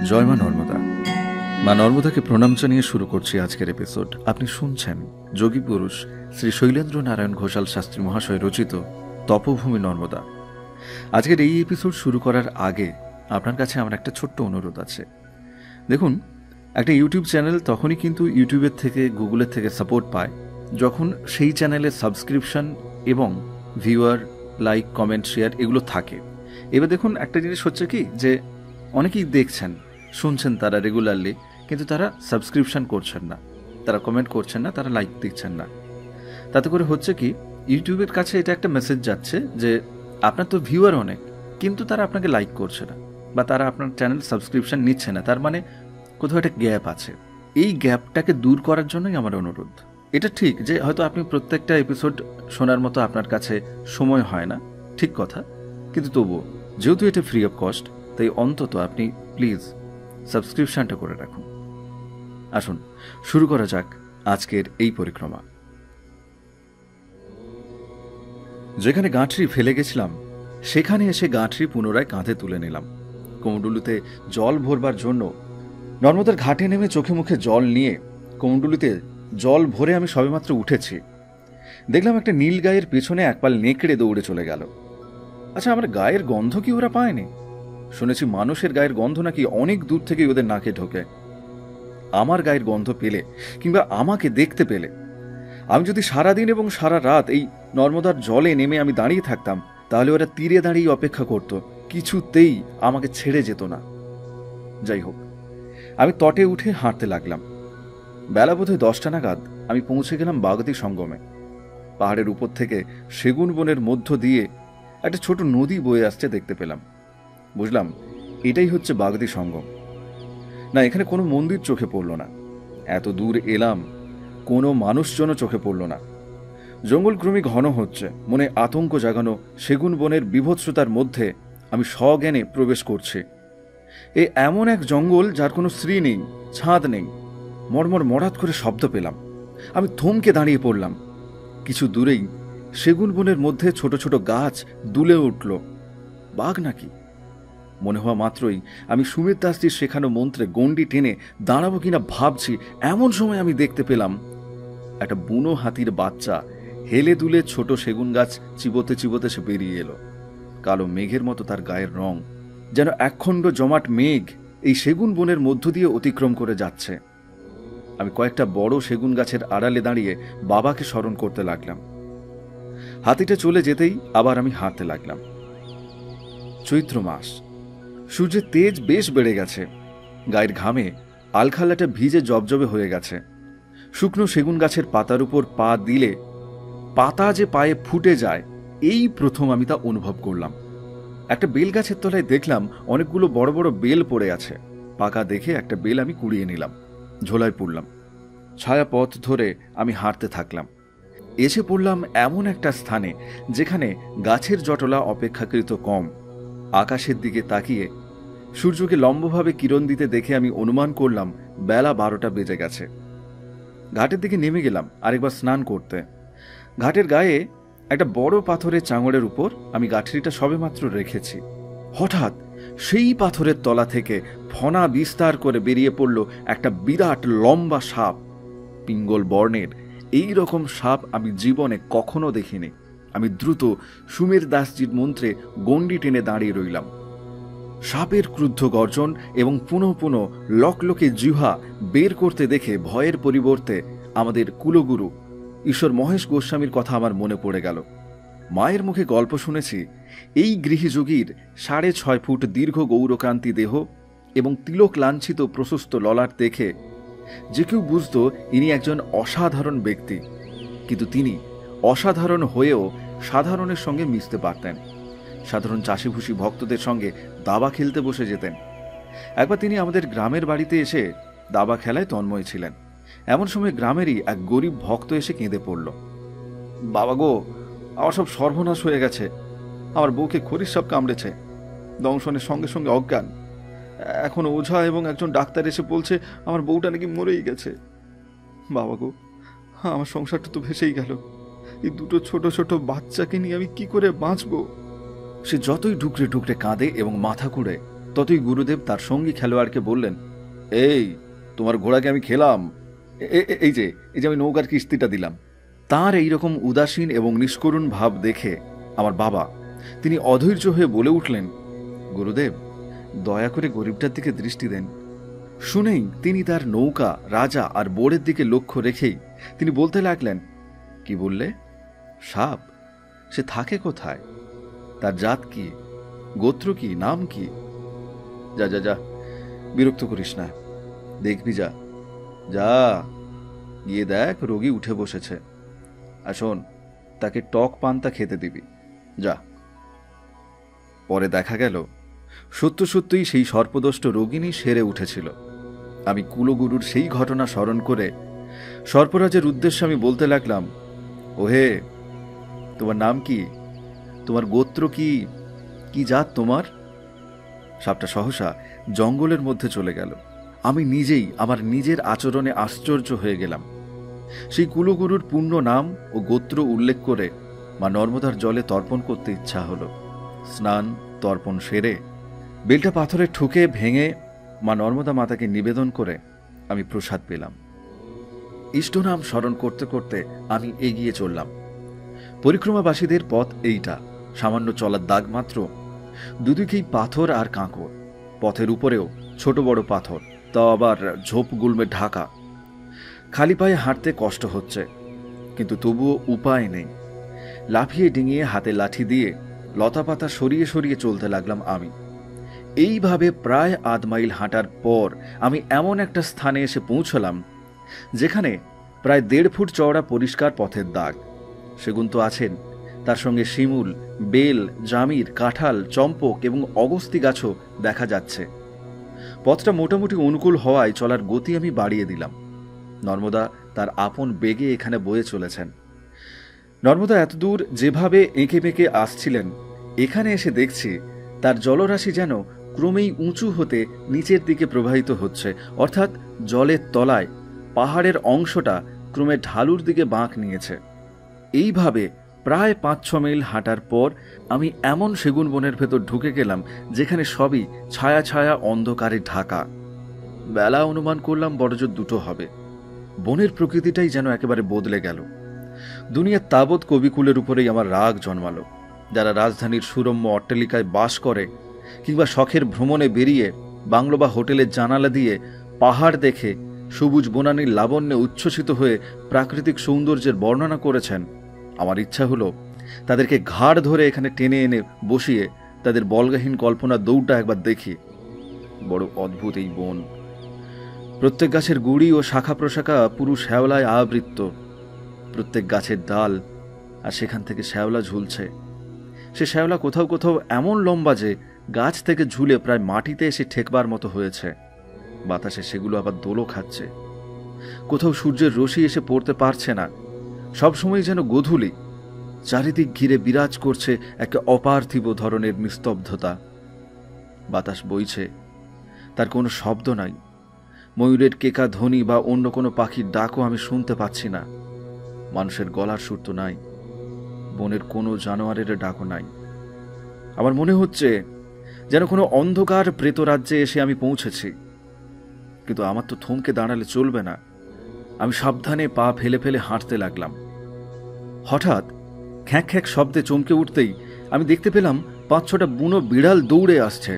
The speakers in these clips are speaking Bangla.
জয় মা নর্মদা। মা নর্মদাকে প্রণাম জানিয়ে শুরু করছি আজকের এপিসোড। আপনি শুনছেন যোগী পুরুষ শ্রী শৈলেন্দ্র নারায়ণ ঘোষাল শাস্ত্রী মহাশয় রচিত তপভূমি নর্মদা। আজকের এই এপিসোড শুরু করার আগে আপনার কাছে আমার একটা ছোট্ট অনুরোধ আছে। দেখুন, একটা ইউটিউব চ্যানেল তখনই কিন্তু ইউটিউবের থেকে গুগলের থেকে সাপোর্ট পায় যখন সেই চ্যানেলের সাবস্ক্রিপশন এবং ভিউয়ার, লাইক, কমেন্ট, শেয়ার এগুলো থাকে। এবার দেখুন, একটা জিনিস হচ্ছে কি যে অনেকেই দেখছেন, শুনছেন তারা রেগুলারলি, কিন্তু তারা সাবস্ক্রিপশন করছেন না, তারা কমেন্ট করছেন না, তারা লাইক দিচ্ছেন না। তাতে করে হচ্ছে কি, ইউটিউবের কাছে এটা একটা মেসেজ যাচ্ছে যে আপনার তো ভিউয়ার অনেক, কিন্তু তারা আপনাকে লাইক করছে না বা তারা আপনার চ্যানেল সাবস্ক্রিপশন নিচ্ছে না, তার মানে কোথাও একটা গ্যাপ আছে। এই গ্যাপটাকে দূর করার জন্যই আমার অনুরোধ। এটা ঠিক যে হয়তো আপনি প্রত্যেকটা এপিসোড শোনার মতো আপনার কাছে সময় হয় না, ঠিক কথা, কিন্তু তবুও যেহেতু এটা ফ্রি অফ কস্ট, তাই অন্তত আপনি প্লিজ সাবস্ক্রিপশনটা করে রাখুন। আসুন শুরু করা যাক আজকের এই পরিক্রমা। যেখানে গাঁঠরি ফেলে গেছিলাম সেখানে এসে গাঁঠরি পুনরায় কাঁধে তুলে নিলাম। কুমডুলুতে জল ভরবার জন্য নর্মদার ঘাটে নেমে চোখে মুখে জল নিয়ে কুমডুলুতে জল ভরে আমি সবেমাত্র উঠেছি, দেখলাম একটা নীল গায়ের পেছনে একপাল নেকড়ে দৌড়ে চলে গেল। আচ্ছা, আমার গায়ের গন্ধ কি ওরা পায়নি? শুনেছি মানুষের গায়ের গন্ধ নাকি অনেক দূর থেকে ওদের নাকে ঢোকে। আমার গায়ের গন্ধ পেলে কিংবা আমাকে দেখতে পেলে, আমি যদি সারাদিন এবং সারা রাত এই নর্মদার জলে নেমে আমি দাঁড়িয়ে থাকতাম, তাহলে ওরা তীরে দাঁড়িয়ে অপেক্ষা করত, কিছুতেই আমাকে ছেড়ে যেত না। যাই হোক, আমি তটে উঠে হাঁটতে লাগলাম। বেলা বোধহয় 10টা নাগাদ আমি পৌঁছে গেলাম বাগদী সঙ্গমে। পাহাড়ের উপর থেকে সেগুন বনের মধ্য দিয়ে একটা ছোট নদী বয়ে আসছে দেখতে পেলাম। বুঝলাম এটাই হচ্ছে বাগদী সঙ্গম। না, এখানে কোনো মন্দির চোখে পড়ল না। এত দূর এলাম, কোনো মানুষজনও চোখে পড়ল না। জঙ্গল ক্রমে ঘন হচ্ছে, মনে আতঙ্ক জাগানো সেগুন বনের বিভৎসতার মধ্যে আমি সজ্ঞানে প্রবেশ করছি। এ এমন এক জঙ্গল যার কোনো শ্রী নেই, ছাদ নেই। মর্মর মরাত করে শব্দ পেলাম। আমি থমকে দাঁড়িয়ে পড়লাম। কিছু দূরেই সেগুন বনের মধ্যে ছোট ছোট গাছ দুলে উঠল। বাঘ নাকি? মনে হওয়া মাত্রই আমি সুমিত দাসজির শেখানো মন্ত্রে গণ্ডি টেনে দাঁড়াবো কিনা ভাবছি, এমন সময় আমি দেখতে পেলাম একটা বুনো হাতির বাচ্চা হেলে দুলে ছোট সেগুন গাছ চিবোতে চিবোতে সে বেরিয়ে এলো। কালো মেঘের মতো তার গায়ের রং, যেন একখণ্ড জমাট মেঘ এই সেগুন বনের মধ্য দিয়ে অতিক্রম করে যাচ্ছে। আমি কয়েকটা বড় সেগুন গাছের আড়ালে দাঁড়িয়ে বাবাকে স্মরণ করতে লাগলাম। হাতিটা চলে যেতেই আবার আমি হাঁটতে লাগলাম। চৈত্র মাস, সূর্যের তেজ বেশ বেড়ে গেছে। গায়ের ঘামে আলখাল্লাটা ভিজে জবজবে হয়ে গেছে। শুকনো সেগুন গাছের পাতার উপর পা দিলে পাতা যে পায়ে ফুটে যায়, এই প্রথম আমি তা অনুভব করলাম। একটা বেল গাছের তলায় দেখলাম অনেকগুলো বড় বড় বেল পড়ে আছে। পাকা দেখে একটা বেল আমি কুড়িয়ে নিলাম, ঝোলায় পড়লাম। ছায়া পথ ধরে আমি হাঁটতে থাকলাম। এসে পড়লাম এমন একটা স্থানে যেখানে গাছের জটলা অপেক্ষাকৃত কম। আকাশের দিকে তাকিয়ে সূর্যকে লম্বভাবে কিরণ দিতে দেখে আমি অনুমান করলাম বেলা 12টা বেজে গেছে। ঘাটের দিকে নেমে গেলাম আরেকবার স্নান করতে। ঘাটের গায়ে একটা বড় পাথরের চাঙড়ের উপর আমি গাঁঠরিটা সবেমাত্র রেখেছি। হঠাৎ সেই পাথরের তলা থেকে ফনা বিস্তার করে বেরিয়ে পড়ল একটা বিরাট লম্বা সাপ। পিঙ্গল বর্ণের এই রকম সাপ আমি জীবনে কখনো দেখিনি। আমি দ্রুত সুমের দাসজির মন্ত্রে গণ্ডি টেনে দাঁড়িয়ে রইলাম। সাপের ক্রুদ্ধ গর্জন এবং পুনঃ পুনঃ লকলকে জিহ্বা বের করতে দেখে ভয়ের পরিবর্তে আমাদের কুলগুরু ঈশ্বর মহেশ গোস্বামীর কথা আমার মনে পড়ে গেল। মায়ের মুখে গল্প শুনেছি, এই গৃহযোগীর 6.5 ফুট দীর্ঘ গৌরকান্তি দেহ এবং তিলক লাঞ্ছিত প্রশস্ত ললাট দেখে যে কেউ বুঝত ইনি একজন অসাধারণ ব্যক্তি। কিন্তু তিনি অসাধারণ হয়েও সাধারণের সঙ্গে মিশতে পারতেন। সাধারণ চাষিভুষি ভক্তদের সঙ্গে দাবা খেলতে বসে যেতেন। একবার তিনি আমাদের গ্রামের বাড়িতে এসে দাবা খেলায় তন্ময় ছিলেন। এমন সময় গ্রামেরই এক গরিব ভক্ত এসে কেঁদে পড়ল। বাবা গো, আমার সব সর্বনাশ হয়ে গেছে। আমার বউকে খরিস সাপ কামড়েছে, দংশনের সঙ্গে সঙ্গে অজ্ঞান। এখন ওঝা এবং একজন ডাক্তার এসে বলছে আমার বউটা নাকি মরেই গেছে। বাবা গো, আমার সংসারটা তো ভেসেই গেল। এই দুটো ছোট ছোট বাচ্চাকে নিয়ে আমি কি করে বাঁচব? সে যতই ঢুকরে ঢুকরে কাঁদে এবং মাথা কুড়ে, ততই গুরুদেব তার সঙ্গী খেলোয়াড়কে বললেন, এই তোমার ঘোড়াকে আমি খেলাম, এই যে আমি নৌকার কিস্তিটা দিলাম। তার এইরকম উদাসীন এবং নিষ্করুণ ভাব দেখে আমার বাবা, তিনি অধৈর্য হয়ে বলে উঠলেন, গুরুদেব দয়া করে গরিবটার দিকে দৃষ্টি দেন। শুনেই তিনি তার নৌকা, রাজা আর বোর্ডের দিকে লক্ষ্য রেখেই তিনি বলতে লাগলেন, কি বললে? সাপ? সে থাকে কোথায়? তার জাত কি, গোত্র কি, নাম কি? যা যা যা, বিরক্ত করিস না, দেখবি যা যা, গিয়ে দেখ রোগী উঠে বসেছে, আসুন তাকে টক পান্তা খেতে দিবি, যা। পরে দেখা গেল সত্য সত্যই সেই সর্পদষ্ট রোগিনী সেরে উঠেছিল। আমি কুলগুরুর সেই ঘটনা স্মরণ করে সর্পরাজের উদ্দেশ্যে আমি বলতে লাগলাম, ওহে, তোমার নাম কি, তোমার গোত্র কি, কি জাত তোমার? সাপটা সহসা জঙ্গলের মধ্যে চলে গেল। আমি নিজেই আমার নিজের আচরণে আশ্চর্য হয়ে গেলাম। সেই কুলগুরুর পূর্ণ নাম ও গোত্র উল্লেখ করে মা নর্মদার জলে তর্পণ করতে ইচ্ছা হলো। স্নান তর্পণ সেরে বেলটা পাথরে ঠুকে ভেঙে মা নর্মদা মাতাকে নিবেদন করে আমি প্রসাদ পেলাম। ইষ্টনাম স্মরণ করতে করতে আমি এগিয়ে চললাম। পরিক্রমাবাসীদের পথ এইটা, সামান্য চলার দাগ মাত্র, দুদিকেই পাথর আর কাঁকর, পথের উপরেও ছোট বড় পাথর, তাও আবার ঝোপ গুল্মে ঢাকা। খালি পায়ে হাঁটতে কষ্ট হচ্ছে, কিন্তু তবুও উপায় নেই। লাফিয়ে ডিঙিয়ে হাতে লাঠি দিয়ে লতাপাতা সরিয়ে সরিয়ে চলতে লাগলাম আমি। এইভাবে প্রায় আধ মাইল হাঁটার পর আমি এমন একটা স্থানে এসে পৌঁছলাম যেখানে প্রায় 1.5 ফুট চওড়া পরিষ্কার পথের দাগ। সেগুন তো আছেন, তার সঙ্গে শিমুল, বেল, জামির, কাঁঠাল, চম্পক এবং অগস্তি গাছও দেখা যাচ্ছে। পথটা মোটামুটি অনুকূল হওয়ায় চলার গতি আমি বাড়িয়ে দিলাম। নর্মদা তার আপন বেগে এখানে বয়ে চলেছেন। নর্মদা এতদূর যেভাবে এঁকে বেঁকে আসছিলেন, এখানে এসে দেখছি তার জলরাশি যেন ক্রমেই উঁচু হতে নিচের দিকে প্রবাহিত হচ্ছে, অর্থাৎ জলের তলায় পাহাড়ের অংশটা ক্রমে ঢালুর দিকে বাঁক নিয়েছে। এইভাবে প্রায় 5-6 মাইল হাঁটার পর আমি এমন সেগুন বনের ভেতর ঢুকে গেলাম যেখানে সবই ছায়া ছায়া অন্ধকারে ঢাকা। বেলা অনুমান করলাম বড়জোর 2টো হবে। বনের প্রকৃতিটাই যেন একেবারে বদলে গেল। দুনিয়ার তাবৎ কবিকুলের উপরেই আমার রাগ জন্মালো। যারা রাজধানীর সুরম্য অট্টালিকায় বাস করে কিংবা শখের ভ্রমণে বেরিয়ে বাংলো বা হোটেলের জানালা দিয়ে পাহাড় দেখে সবুজ বনানীর লাবণ্যে উচ্ছ্বসিত হয়ে প্রাকৃতিক সৌন্দর্যের বর্ণনা করেছেন, আমার ইচ্ছা হলো তাদেরকে ঘাড় ধরে এখানে টেনে এনে বসিয়ে তাদের বলগাহীন কল্পনার দৌড়টা একবার দেখি। বড় অদ্ভুত এই বন। প্রত্যেক গাছের গুড়ি ও শাখা প্রশাখা পুরু শ্যাওলায় আবৃত্ত। প্রত্যেক গাছের ডাল, আর সেখান থেকে শ্যাওলা ঝুলছে। সে শ্যাওলা কোথাও কোথাও এমন লম্বা যে গাছ থেকে ঝুলে প্রায় মাটিতে এসে ঠেকবার মতো হয়েছে। বাতাসে সেগুলো আবার দোলও খাচ্ছে। কোথাও সূর্যের রশ্মি এসে পড়তে পারছে না। সবসময় যেন গোধূলি। চারিদিক ঘিরে বিরাজ করছে এক অপার্থিব ধরনের নিস্তব্ধতা। বাতাস বইছে, তার কোনো শব্দ নাই। ময়ূরের কেকা ধ্বনি বা অন্য কোনো পাখির ডাকও আমি শুনতে পাচ্ছি না। মানুষের গলার সুর তো নাই, বনের কোনো জানোয়ারের ডাকও নাই। আমার মনে হচ্ছে যেন কোনো অন্ধকার প্রেতরাজ্যে এসে আমি পৌঁছেছি। কিন্তু আমার তো থমকে দাঁড়ালে চলবে না। আমি সাবধানে পা ফেলে ফেলে হাঁটতে লাগলাম। হঠাৎ খ্যাঁক খ্যাঁক শব্দে চমকে উঠতেই আমি দেখতে পেলাম 5-6টা বুনো বিড়াল দৌড়ে আসছে।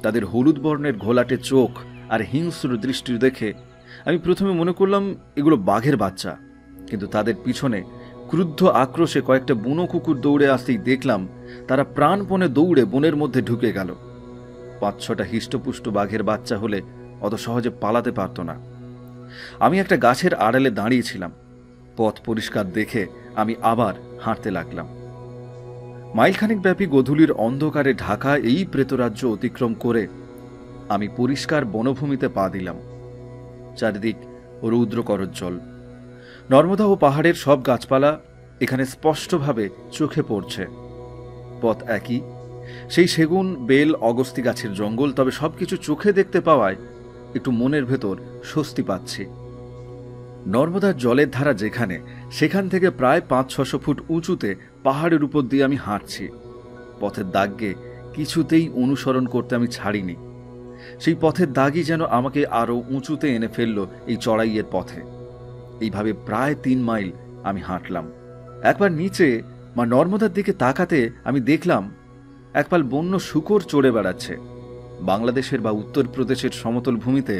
তাদের হলুদ বর্ণের ঘোলাটে চোখ আর হিংস্র দৃষ্টি দেখে আমি প্রথমে মনে করলাম এগুলো বাঘের বাচ্চা, কিন্তু তাদের পিছনে ক্রুদ্ধ আক্রোশে কয়েকটা বুনো কুকুর দৌড়ে আসতেই দেখলাম তারা প্রাণপণে দৌড়ে বনের মধ্যে ঢুকে গেল। 5-6টা হিষ্টপুষ্ট বাঘের বাচ্চা হলে অত সহজে পালাতে পারত না। আমি একটা গাছের আড়ালে দাঁড়িয়েছিলাম। পথ পরিষ্কার দেখে আমি আবার হাঁটতে লাগলাম। মাইলখানেক ব্যাপী গোধূলির অন্ধকারে ঢাকা এই প্রেতরাজ্য অতিক্রম করে আমি পরিষ্কার বনভূমিতে পা দিলাম। চারিদিক রৌদ্র করজ্জ্বল। নর্মদা ও পাহাড়ের সব গাছপালা এখানে স্পষ্টভাবে চোখে পড়ছে। পথ একই, সেই সেগুন, বেল, অগস্তি গাছের জঙ্গল। তবে সবকিছু চোখে দেখতে পাওয়ায় একটু মনের ভেতর স্বস্তি পাচ্ছি। নর্মদার জলের ধারা যেখানে, সেখান থেকে প্রায় 500-600 ফুট উঁচুতে পাহাড়ের উপর দিয়ে আমি হাঁটছি। পথের দাগকে কিছুতেই অনুসরণ করতে আমি ছাড়িনি। সেই পথের দাগই যেন আমাকে আরও উঁচুতে এনে ফেলল এই চড়াইয়ের পথে। এইভাবে প্রায় 3 মাইল আমি হাঁটলাম। একবার নিচে মা নর্মদার দিকে তাকাতে আমি দেখলাম একপাল বন্য শূকর চড়ে বেড়াচ্ছে। বাংলাদেশের বা উত্তরপ্রদেশের সমতল ভূমিতে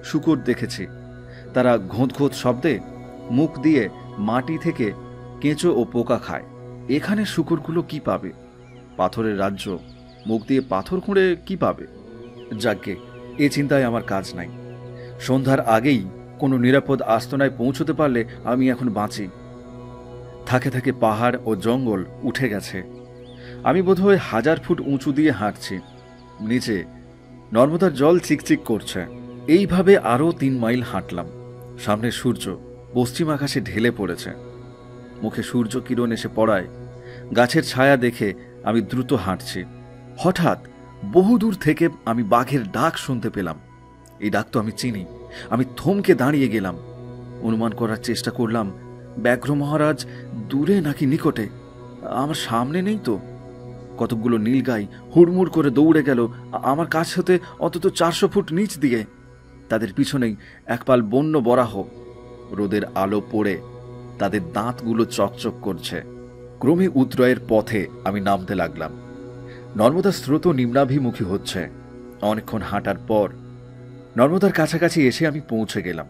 শূকর দেখেছি। তারা ঘোঁত ঘোঁত শব্দে মুখ দিয়ে মাটি থেকে কেঁচো ও পোকা খায়। এখানে শূকরগুলো কি পাবে? পাথরের রাজ্য, মুখ দিয়ে পাথর খুঁড়ে কি পাবে? যাজ্ঞে, এ চিন্তায় আমার কাজ নাই। সন্ধ্যার আগেই কোনো নিরাপদ আস্তনায় পৌঁছতে পারলে আমি এখন বাঁচি। থাকে থাকে পাহাড় ও জঙ্গল উঠে গেছে। আমি বোধহয় 1000 ফুট উঁচু দিয়ে হাঁটছি। নিচে নর্মদার জল চিকচিক করছে। এইভাবে আরও 3 মাইল হাঁটলাম। সামনে সূর্য পশ্চিম আকাশে ঢেলে পড়েছে। মুখে সূর্য কিরণ এসে পড়ায় গাছের ছায়া দেখে আমি দ্রুত হাঁটছি। হঠাৎ বহুদূর থেকে আমি বাঘের ডাক শুনতে পেলাম। এই ডাক তো আমি চিনি। আমি থমকে দাঁড়িয়ে গেলাম। অনুমান করার চেষ্টা করলাম ব্যাঘ্র মহারাজ দূরে নাকি নিকটে। আমার সামনে নেই তো। কতকগুলো নীলগাই হুড়মুড় করে দৌড়ে গেল আমার কাছ হতে অন্তত 400 ফুট নিচ দিয়ে। তাদের পিছনেই একপাল বন্য বরাহ। রোদের আলো পড়ে তাদের দাঁতগুলো চকচক করছে। ক্রমে উদ্রয়ের পথে আমি নামতে লাগলাম। নর্মদা স্রোত নিম্নাভিমুখী হচ্ছে। অনেকক্ষণ হাঁটার পর নর্মদার কাছাকাছি এসে আমি পৌঁছে গেলাম।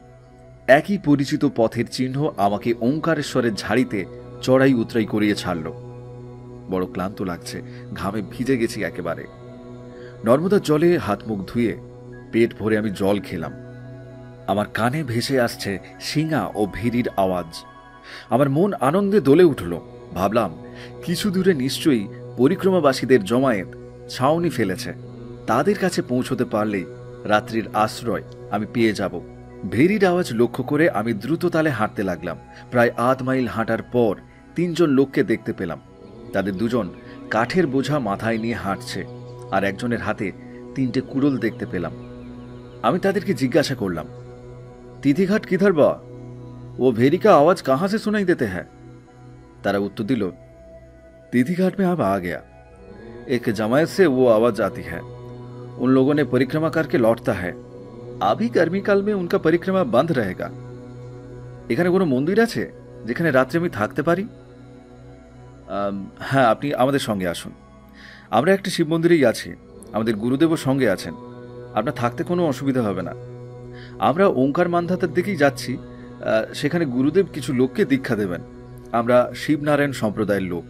একই পরিচিত পথের চিহ্ন আমাকে ওঙ্কারেশ্বরের ঝাড়িতে চড়াই উতরাই করিয়ে ছাড়ল। বড় ক্লান্ত লাগছে, ঘামে ভিজে গেছি একেবারে। নর্মদার জলে হাত মুখ ধুয়ে পেট ভরে আমি জল খেলাম। আমার কানে ভেসে আসছে শিঙা ও ভিড়ির আওয়াজ। আমার মন আনন্দে দোলে উঠল। ভাবলাম কিছু দূরে নিশ্চয়ই পরিক্রমাবাসীদের জমায়েত ছাউনি ফেলেছে। তাদের কাছে পৌঁছতে পারলেই রাত্রির আশ্রয় আমি পেয়ে যাব। ভেরির আওয়াজ লক্ষ্য করে আমি দ্রুত তালে হাঁটতে লাগলাম। প্রায় 8 মাইল হাঁটার পর 3 জন লোককে দেখতে পেলাম। তাদের 2 জন কাঠের বোঝা মাথায় নিয়ে হাঁটছে, আর একজনের হাতে 3টে কুড়োল দেখতে পেলাম। আমি তাদেরকে জিজ্ঞাসা করলাম, তিথিঘাট কিধর বা? वो भेरी का आवाज कहां से सुनाई देते हैं? तारा उत्तर दिल, तिथि घाट में अब आ गया। एक जमायत से वो आवाज आती है। उन लोगों ने परिक्रमा करके लौटता है। अभी गर्मी काल में उनका परिक्रमा बंद रहेगा। এখানে কোনো মন্দির আছে যেখানে রাত্রে আমি থাকতে পারি? হ্যাঁ, আপনি আমাদের সঙ্গে আসুন। আমরা একটা শিব মন্দিরেই আছি। আমাদের গুরুদেবও সঙ্গে আছেন। আপনার থাকতে কোনো অসুবিধা হবে না। আমরা ওঙ্কার মান্ধাতার দিকেই যাচ্ছি। সেখানে গুরুদেব কিছু লোককে দীক্ষা দেবেন। আমরা শিবনারায়ণ সম্প্রদায়ের লোক।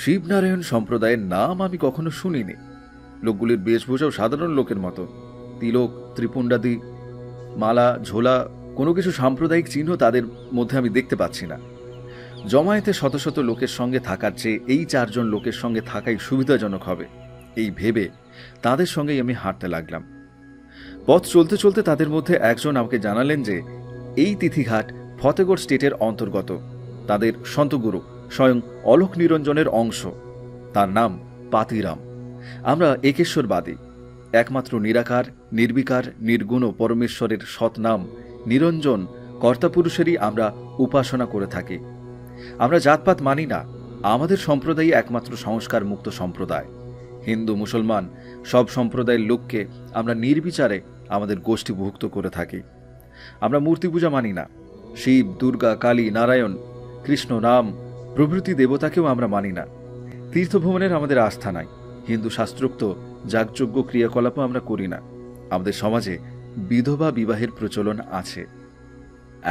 শিবনারায়ণ সম্প্রদায়ের নাম আমি কখনো শুনিনি। লোকগুলির বেশভূষাও সাধারণ লোকের মতো। তিলক, ত্রিপুণ্ডাদি, মালা, ঝোলা, কোনো কিছু সাম্প্রদায়িক চিহ্ন তাদের মধ্যে আমি দেখতে পাচ্ছি না। জমায়েতে শত শত লোকের সঙ্গে থাকার চেয়ে এই 4 জন লোকের সঙ্গে থাকাই সুবিধাজনক হবে, এই ভেবে তাদের সঙ্গেই আমি হাঁটতে লাগলাম। পথ চলতে চলতে তাদের মধ্যে একজন আমাকে জানালেন যে এই তিথিঘাট ফতেগড় স্টেটের অন্তর্গত। তাদের সন্তগুরু স্বয়ং অলোক নিরঞ্জনের অংশ। তার নাম পাতিরাম। আমরা একেশ্বরবাদী। একমাত্র নিরাকার, নির্বিকার, নির্গুণ পরমেশ্বরের সৎনাম নিরঞ্জন কর্তাপুরুষেরই আমরা উপাসনা করে থাকি। আমরা জাতপাত মানি না। আমাদের সম্প্রদায় একমাত্র সংস্কার মুক্ত সম্প্রদায়। হিন্দু, মুসলমান সব সম্প্রদায়ের লোককে আমরা নির্বিচারে আমাদের গোষ্ঠীভুক্ত করে থাকি। আমরা মূর্তি পূজা মানি না। শিব, দুর্গা, কালী, নারায়ণ, কৃষ্ণ, রাম প্রভৃতি দেবতাকেও আমরা মানি না। তীর্থভ্রমণের আমাদের আস্থা নাই। হিন্দু শাস্ত্রোক্ত যাগযজ্ঞ ক্রিয়াকলাপও আমরা করি না। আমাদের সমাজে বিধবা বিবাহের প্রচলন আছে।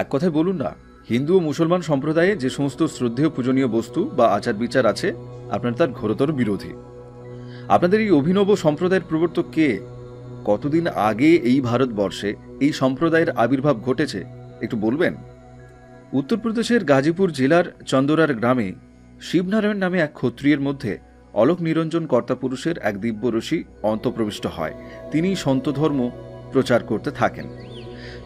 এক কথায় বলুন না, হিন্দু ও মুসলমান সম্প্রদায়ে যে সমস্ত শ্রদ্ধেয় পূজনীয় বস্তু বা আচার বিচার আছে, আপনারা তার ঘোরতর বিরোধী। আপনাদের এই অভিনব সম্প্রদায়ের প্রবর্তক কে? কতদিন আগে এই ভারতবর্ষে এই সম্প্রদায়ের আবির্ভাব ঘটেছে একটু বলবেন? উত্তরপ্রদেশের গাজীপুর জেলার চন্দরার গ্রামে শিবনারায়ণ নামে এক ক্ষত্রিয়ের মধ্যে অলোক নিরঞ্জন কর্তাপুরুষের এক দিব্য ঋষি অন্তঃপ্রবিষ্ট হয়। তিনি সন্ত ধর্ম প্রচার করতে থাকেন।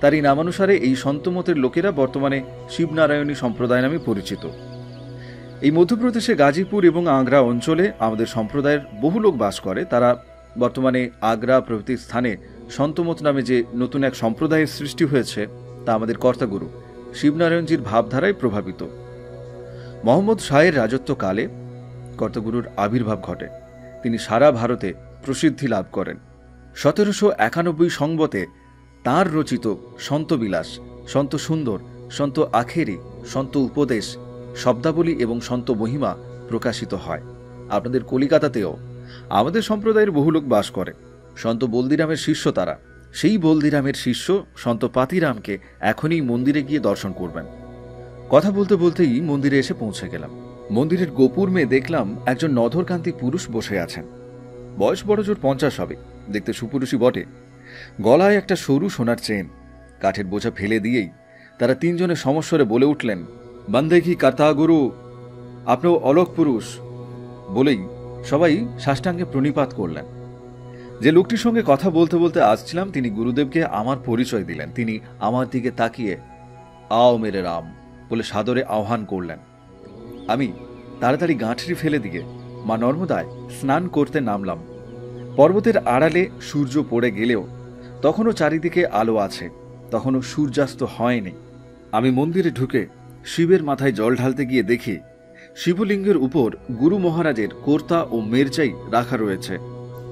তার এই নামানুসারে এই সন্তমতের লোকেরা বর্তমানে শিবনারায়ণী সম্প্রদায় নামে পরিচিত। এই মধ্যপ্রদেশে গাজীপুর এবং আগ্রা অঞ্চলে আমাদের সম্প্রদায়ের বহু লোক বাস করে। তারা বর্তমানে আগ্রা প্রভৃতি স্থানে সন্তমত নামে যে নতুন এক সম্প্রদায়ের সৃষ্টি হয়েছে, তা আমাদের কর্তাগুরু শিবনারায়ণজির ভাবধারায় প্রভাবিত। মোহাম্মদ শাহের রাজত্বকালে কর্তাগুরুর আবির্ভাব ঘটে। তিনি সারা ভারতে প্রসিদ্ধি লাভ করেন। 1791 সংবতে তাঁর রচিত সন্তবিলাস, সন্ত সুন্দর, সন্ত আখেরি, সন্ত উপদেশ, শব্দাবলী এবং সন্ত মহিমা প্রকাশিত হয়। আপনাদের কলিকাতাতেও আমাদের সম্প্রদায়ের বহু লোক বাস করে। সন্ত বলদিরামের শিষ্য তারা। সেই বলদিরামের শিষ্য সন্ত পাতিরামকে এখনই মন্দিরে গিয়ে দর্শন করবেন। কথা বলতে বলতেই মন্দিরে এসে পৌঁছে গেলাম। মন্দিরের গোপুর মেয়ে দেখলাম একজন নধরকান্তি পুরুষ বসে আছেন। বয়স বড় জোর 50 হবে, দেখতে সুপুরুষই বটে। গলায় একটা সরু সোনার চেন। কাঠের বোঝা ফেলে দিয়েই তারা তিনজনে সমস্বরে বলে উঠলেন, বান্দেকি কাতা গুরু, আপনিও অলোক পুরুষ। বলেই সবাই সাষ্টাঙ্গে প্রণিপাত করলেন। যে লোকটির সঙ্গে কথা বলতে বলতে আসছিলাম তিনি গুরুদেবকে আমার পরিচয় দিলেন। তিনি আমার দিকে তাকিয়ে আও মেরে রাম বলে সাদরে আহ্বান করলেন। আমি তাড়াতাড়ি গাঁঠরি ফেলে দিয়ে মা নর্মদায় স্নান করতে নামলাম। পর্বতের আড়ালে সূর্য পড়ে গেলেও তখনও চারিদিকে আলো আছে, তখনও সূর্যাস্ত হয়নি। আমি মন্দিরে ঢুকে শিবের মাথায় জল ঢালতে গিয়ে দেখি শিবলিঙ্গের উপর গুরু মহারাজের কর্তা ও মেরজাই রাখা রয়েছে।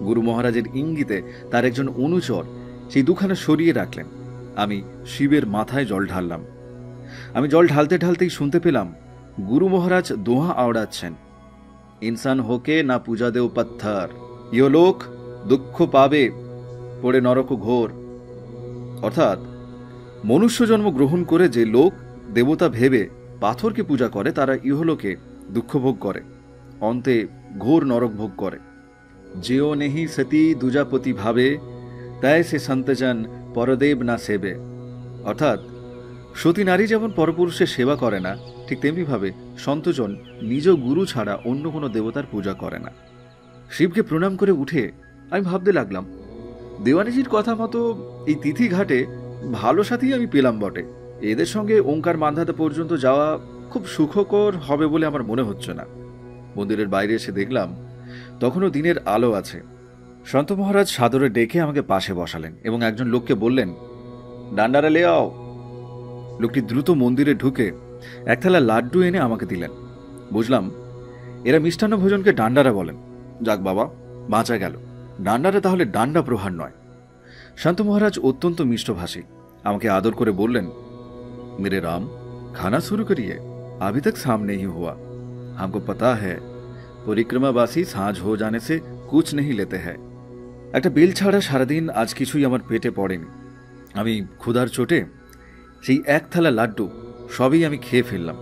গুরু মহারাজের ইঙ্গিতে তার একজন অনুচর সেই দুখানা সরিয়ে রাখলেন। আমি শিবের মাথায় জল ঢাললাম। আমি জল ঢালতে ঢালতেই শুনতে পেলাম গুরু মহারাজ দোহা আওড়াচ্ছেন, ইনসান হোকে না পূজা দেও পাত্থর, ইহ লোক দুঃখ পাবে পড়ে নরক ঘোর। অর্থাৎ মনুষ্য জন্ম গ্রহণ করে যে লোক দেবতা ভেবে পাথরকে পূজা করে তারা ইহলোকে দুঃখ ভোগ করে, অন্তে ঘোর নরক ভোগ করে। যেও নেহি সতী দুজাপতি ভাবে, তাই সে সন্তজন পরদেব না সেবে। অর্থাৎ সতী নারী যেমন পরপুরুষের সেবা করে না, ঠিক তেমনিভাবে সন্তজন নিজ গুরু ছাড়া অন্য কোনো দেবতার পূজা করে না। শিবকে প্রণাম করে উঠে আমি ভাবতে লাগলাম, দেওয়ানিজির কথা মতো এই তিথি ঘাটে ভালো সাথী আমি পেলাম বটে। এদের সঙ্গে ওঙ্কার মান্ধাতা পর্যন্ত যাওয়া খুব সুখকর হবে বলে আমার মনে হচ্ছে না। মন্দিরের বাইরে এসে দেখলাম তখনও দিনের আলো আছে। সন্ত মহারাজ সাদরে ডেকে আমাকে পাশে বসালেন এবং একজন লোককে বললেন, ডান্ডারা লে আও। লোকটি দ্রুত মন্দিরে ঢুকে এক থালা লাড্ডু এনে আমাকে দিলেন। বুঝলাম এরা মিষ্টান্ন ভোজনকে ডান্ডারা বলেন। যাক বাবা, বাঁচা গেল। ডান্ডারা তাহলে ডান্ডা প্রহার নয়। শান্ত মহারাজ অত্যন্ত মিষ্টভাষী। আমাকে আদর করে বললেন, मेरे राम खाना शुरू करिए, अभी तक शाम नहीं हुआ। हमको पता है পরিক্রমাবাসী সাঁঝ হো জানে সে কুছ নেই লেতে হ্যায়। একটা বেল ছাড়া সারাদিন আজ কিছুই আমার পেটে পড়েনি। আমি ক্ষুধার চোটে সেই এক থালা লাড্ডু সবই আমি খেয়ে ফেললাম।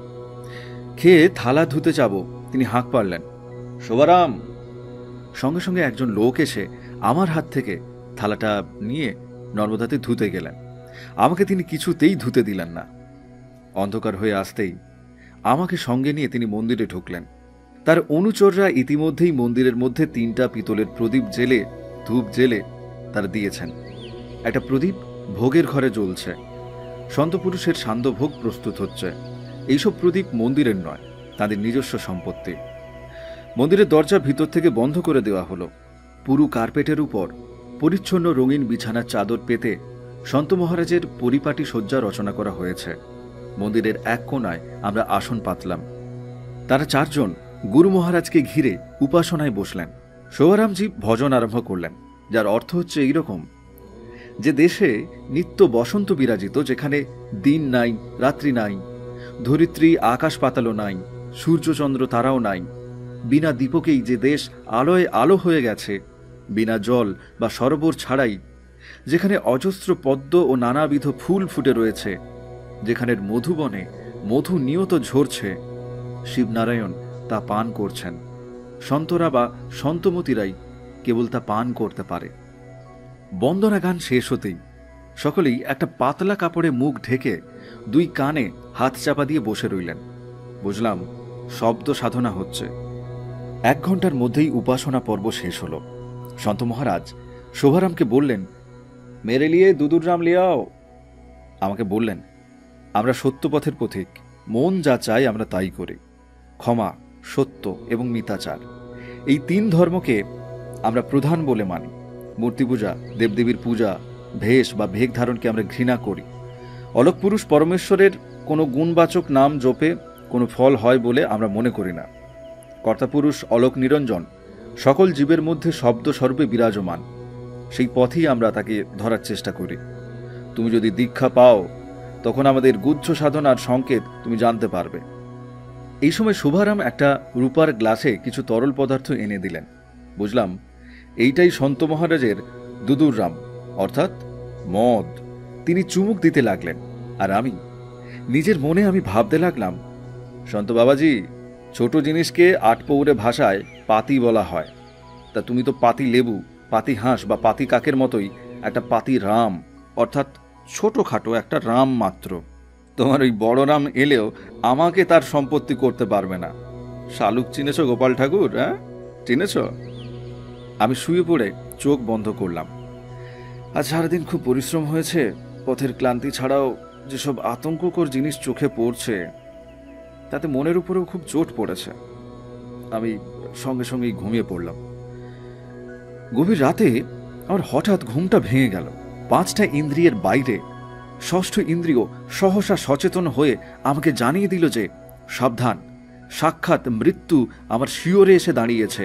খেয়ে থালা ধুতে যাব, তিনি হাঁক পারলেন, শোভারাম। সঙ্গে সঙ্গে একজন লোক এসে আমার হাত থেকে থালাটা নিয়ে নর্মদাতে ধুতে গেলেন। আমাকে তিনি কিছুতেই ধুতে দিলেন না। অন্ধকার হয়ে আসতেই আমাকে সঙ্গে নিয়ে তিনি মন্দিরে ঢুকলেন। তার অনুচররা ইতিমধ্যেই মন্দিরের মধ্যে 3টা পিতলের প্রদীপ জেলে ধূপ জেলে তারা দিয়েছেন। একটা প্রদীপ ভোগের ঘরে জ্বলছে। সন্তপুরুষের সান্ধ্যভোগ প্রস্তুত হচ্ছে। এইসব প্রদীপ মন্দিরের নয়, তাদের নিজস্ব সম্পত্তি। মন্দিরের দরজা ভিতর থেকে বন্ধ করে দেওয়া হলো। পুরু কার্পেটের উপর পরিচ্ছন্ন রঙিন বিছানার চাদর পেতে সন্ত মহারাজের পরিপাটি শয্যা রচনা করা হয়েছে। মন্দিরের এক কোণায় আমরা আসন পাতলাম। তারা 4 জন গুরু মহারাজকে ঘিরে উপাসনায় বসলেন। শোভারামজি ভজন আরম্ভ করলেন, যার অর্থ হচ্ছে এইরকম, যে দেশে নিত্য বসন্ত বিরাজিত, যেখানে দিন নাই রাত্রি নাই, ধরিত্রী আকাশ পাতালও নাই, সূর্যচন্দ্র তারাও নাই, বিনা দীপকেই যে দেশ আলোয় আলো হয়ে গেছে, বিনা জল বা সরোবর ছাড়াই, যেখানে অজস্র পদ্ম ও নানাবিধ ফুল ফুটে রয়েছে, যেখানের মধুবনে মধু নিয়ত ঝরছে, শিবনারায়ণ তা পান করছেন। সন্তরা বা সন্তমতিরাই কেবল তা পান করতে পারে। বন্দনা গান শেষ হতেই সকলেই একটা পাতলা কাপড়ে মুখ ঢেকে 2 কানে হাত চাপা দিয়ে বসে রইলেন। বুঝলাম শব্দ সাধনা হচ্ছে। 1 ঘন্টার মধ্যেই উপাসনা পর্ব শেষ হলো। সন্ত মহারাজ শোভারামকে বললেন, মেরে লিয়ে দুদুররাম লিয়াও। আমাকে বললেন, আমরা সত্যপথের পথিক, মন যা চাই আমরা তাই করি। ক্ষমা, সত্য এবং মিতাচার, এই 3 ধর্মকে আমরা প্রধান বলে মানি। মূর্তি পূজা, দেবদেবীর পূজা, ভেষ বা ভেগ ধারণকে আমরা ঘৃণা করি। অলোক পুরুষ পরমেশ্বরের কোনো গুণবাচক নাম জপে কোনো ফল হয় বলে আমরা মনে করি না। কর্তাপুরুষ অলোক নিরঞ্জন সকল জীবের মধ্যে শব্দ সর্বে বিরাজমান। সেই পথেই আমরা তাকে ধরার চেষ্টা করি। তুমি যদি দীক্ষা পাও তখন আমাদের গুহ্য সাধনার সংকেত তুমি জানতে পারবে। এই সময় শুভারাম একটা রূপার গ্লাসে কিছু তরল পদার্থ এনে দিলেন। বুঝলাম এইটাই সন্ত মহারাজের দুদুররাম, অর্থাৎ মদ। তিনি চুমুক দিতে লাগলেন, আর আমি নিজের মনে ভাবতে লাগলাম, সন্ত বাবাজি, ছোট জিনিসকে আটপৌরে ভাষায় পাতি বলা হয়, তা তুমি তো পাতি লেবু, পাতি হাঁস বা পাতি কাকের মতোই একটা পাতি রাম, অর্থাৎ ছোটখাটো একটা রাম মাত্র। তোমার ওই বড় রাম এলেও আমাকে তার সম্পত্তি করতে পারবে না। শালুক চিনেছ গোপাল ঠাকুর? হ্যাঁ, চিনেছ? আমি শুয়ে পড়ে চোখ বন্ধ করলাম। আজ সারাদিন খুব পরিশ্রম হয়েছে। পথের ক্লান্তি ছাড়াও যেসব আতঙ্ককর জিনিস চোখে পড়ছে তাতে মনের উপরেও খুব চোট পড়েছে। আমি সঙ্গে সঙ্গেই ঘুমিয়ে পড়লাম। গভীর রাতে আমার হঠাৎ ঘুমটা ভেঙে গেল। 5টা ইন্দ্রিয়ের বাইরে 6ষ্ঠ ইন্দ্রিয় সহসা সচেতন হয়ে আমাকে জানিয়ে দিল যে সাবধান, সাক্ষাৎ মৃত্যু আমার শিয়রে এসে দাঁড়িয়েছে।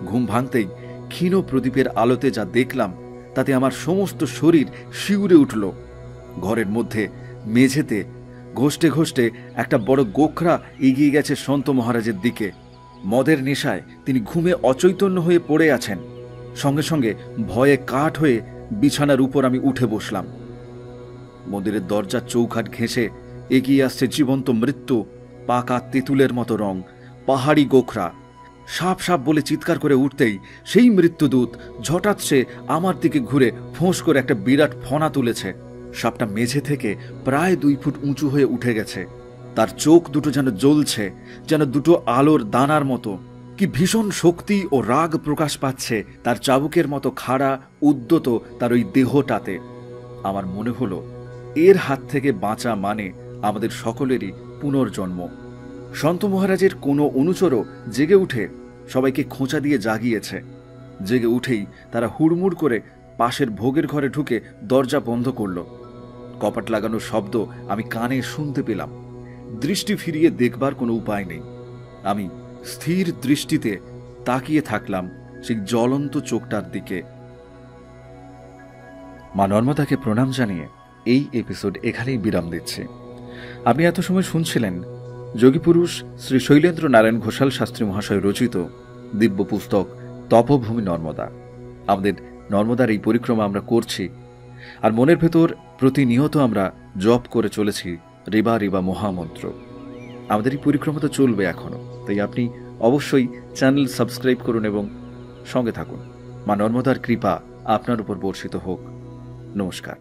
ঘুম ভাঙতেই ক্ষীণ প্রদীপের আলোতে যা দেখলাম তাতে আমার সমস্ত শরীর শিউরে উঠল। ঘরের মধ্যে মেঝেতে ঘষ্টে ঘষ্টে একটা বড় গোখরা এগিয়ে গেছে সন্ত মহারাজের দিকে। মদের নেশায় তিনি ঘুমে অচৈতন্য হয়ে পড়ে আছেন। সঙ্গে সঙ্গে ভয়ে কাঠ হয়ে বিছানার উপর আমি উঠে বসলাম। মন্দিরের দরজার চৌখাট ঘেঁষে এগিয়ে আসছে জীবন্ত মৃত্যু, পাকা তেঁতুলের মতো রং, পাহাড়ি গোখরা। সাপ সাপ বলে চিৎকার করে উঠতেই সেই মৃত্যুদূত হঠাৎ সে আমার দিকে ঘুরে ফোঁস করে একটা বিরাট ফনা তুলেছে। সাপটা মেঝে থেকে প্রায় 2 ফুট উঁচু হয়ে উঠে গেছে। তার চোখ দুটো যেন জ্বলছে, যেন দুটো আলোর দানার মতো। কি ভীষণ শক্তি ও রাগ প্রকাশ পাচ্ছে তার চাবুকের মতো খাড়া উদ্যত তার ওই দেহটাতে। আমার মনে হলো এর হাত থেকে বাঁচা মানে আমাদের সকলেরই পুনর্জন্ম। সন্ত মহারাজের কোনো অনুচরও জেগে উঠে সবাইকে খোঁচা দিয়ে জাগিয়েছে। জেগে উঠেই তারা হুড়মুড় করে পাশের ভোগের ঘরে ঢুকে দরজা বন্ধ করল। কপাট লাগানোর শব্দ আমি কানে শুনতে পেলাম। দৃষ্টি ফিরিয়ে দেখবার কোনো উপায় নেই। আমি স্থির দৃষ্টিতে তাকিয়ে থাকলাম সেই জ্বলন্ত চোখটার দিকে। মা নর্মদাকে প্রণাম জানিয়ে এই এপিসোড এখানেই বিরাম দিচ্ছে। আপনি এত সময় শুনছিলেন যোগীপুরুষ শ্রী শৈলেন্দ্র নারায়ণ ঘোষাল শাস্ত্রী মহাশয় রচিত দিব্য পুস্তক তপভূমি নর্মদা। আমাদের নর্মদার এই পরিক্রমা আমরা করছি, আর মনের ভেতর প্রতিনিয়ত আমরা জপ করে চলেছি রিবা রিবা মহামন্ত্র। আমাদের এই পরিক্রমা তো চলবে এখনো, তাই আপনি অবশ্যই চ্যানেল সাবস্ক্রাইব করুন এবং সঙ্গে থাকুন। মা নর্মদার কৃপা আপনার উপর বর্ষিত হোক। নমস্কার।